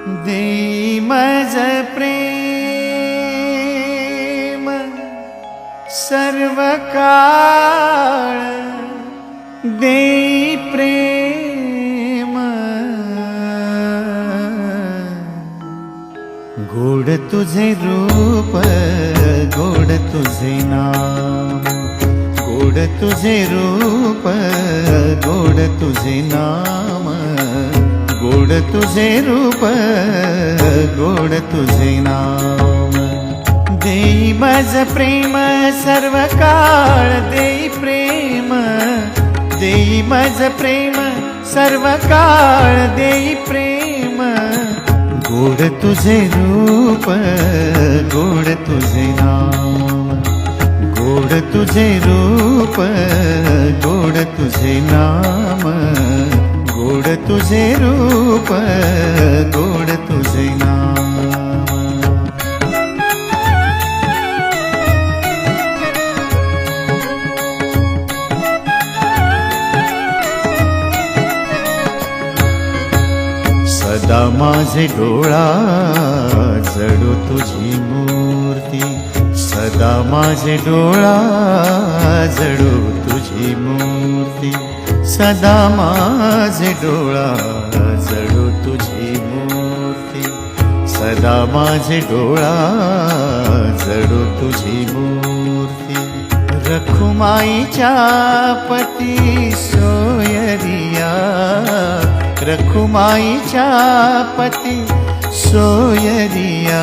देई मज प्रेम सर्व काळ, देई प्रेम गोड तुझे रूप, गोड तुझे नाम, गोड तुझे रूप, गोड तुझे नाम, गोड तुझे रूप, गोड तुझे नाम. देई मज प्रेम सर्व काळ, देई प्रेम, देई मज प्रेम सर्व काळ, देई प्रेम गोड तुझे रूप, गोड तुझे नाम, गोड तुझे रूप, गोड तुझे नाम, गोड तुझे रूप, गोड तुझे नाम. सदा माझे डोळा जडो तुझी मूर्ती, सदा माझे डोळा जडो तुझी मूर्ती, सदा माझे डोळा जडो तुझी मूर्ती, सदा माझे डोळा जडो तुझी मूर्ती. रखुमाईच्या पती सोयरिया, रखुमाईच्या पती सोयरिया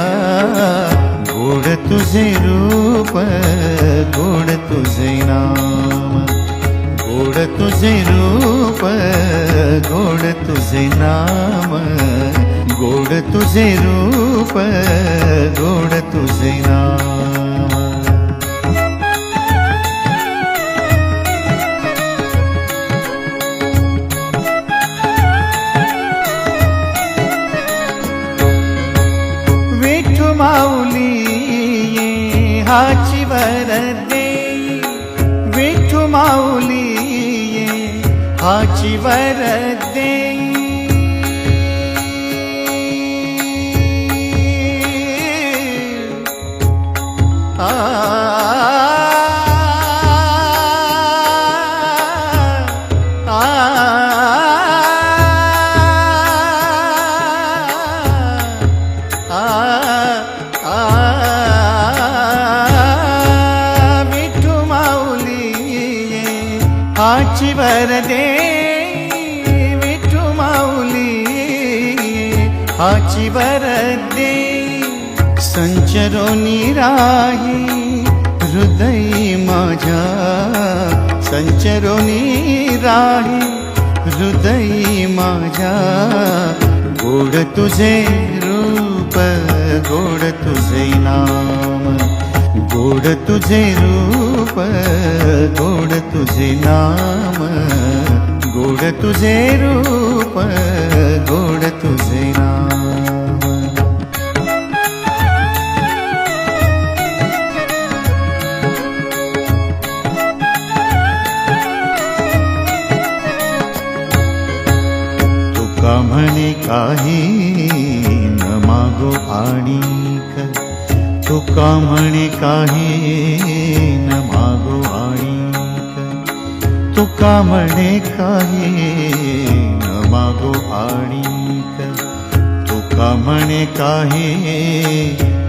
गोड तुझे रूप, गोड तुझे नाम, गोड तुझे रूप, गोड तुझे नाम, गोड तुझे रूप, गोड तुझे नाम. माऊली ये हाची वर देई, विठू माऊली ये हाची वर देई. आ हाची वर देई, विठू माऊली हाची वर देई. संचरोनी राही हृदयी माझ्या, संचरोनी राही हृदयी माझ्या गोड तुझे रूप, गोड तुझे नाम, गोड तुझे रूप, गोड तुझे नाम, गोड तुझे रूप, गोड तुझे नाम. तुका म्हणे काही न मागो आणिक, तुका म्हणे काही न मागो आणिक, तुका म्हणे काही न मागो आणिक, तुका म्हणे काही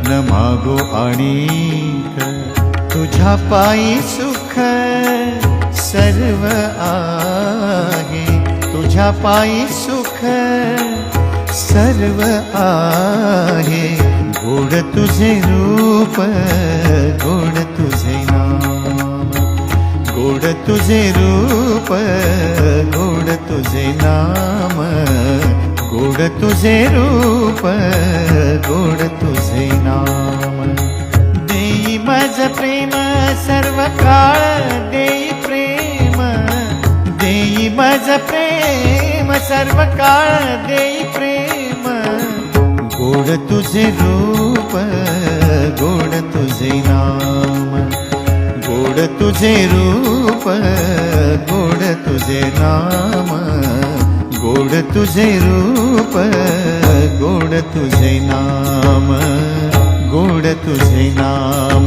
न मागो आणिक. तुझ्या पायी सुख सर्व आहे, तुझ्या पायी सुख सर्व आहे. गोड तुझे रूप, गोड तुझे नाम, गोड तुझे रूप, गोड तुझे नाम, गोड तुझे रूप, गोड तुझे नाम. देई मज प्रेम सर्व काळ, देई प्रेम, देई मज प्रेम सर्व काळ, देई प्रेम गोड तुझे रूप, गोड तुझे नाम, गोड तुझे रूप, गोड तुझे नाम, गोड तुझे रूप गोड तुझे नाम, गोड तुझे नाम.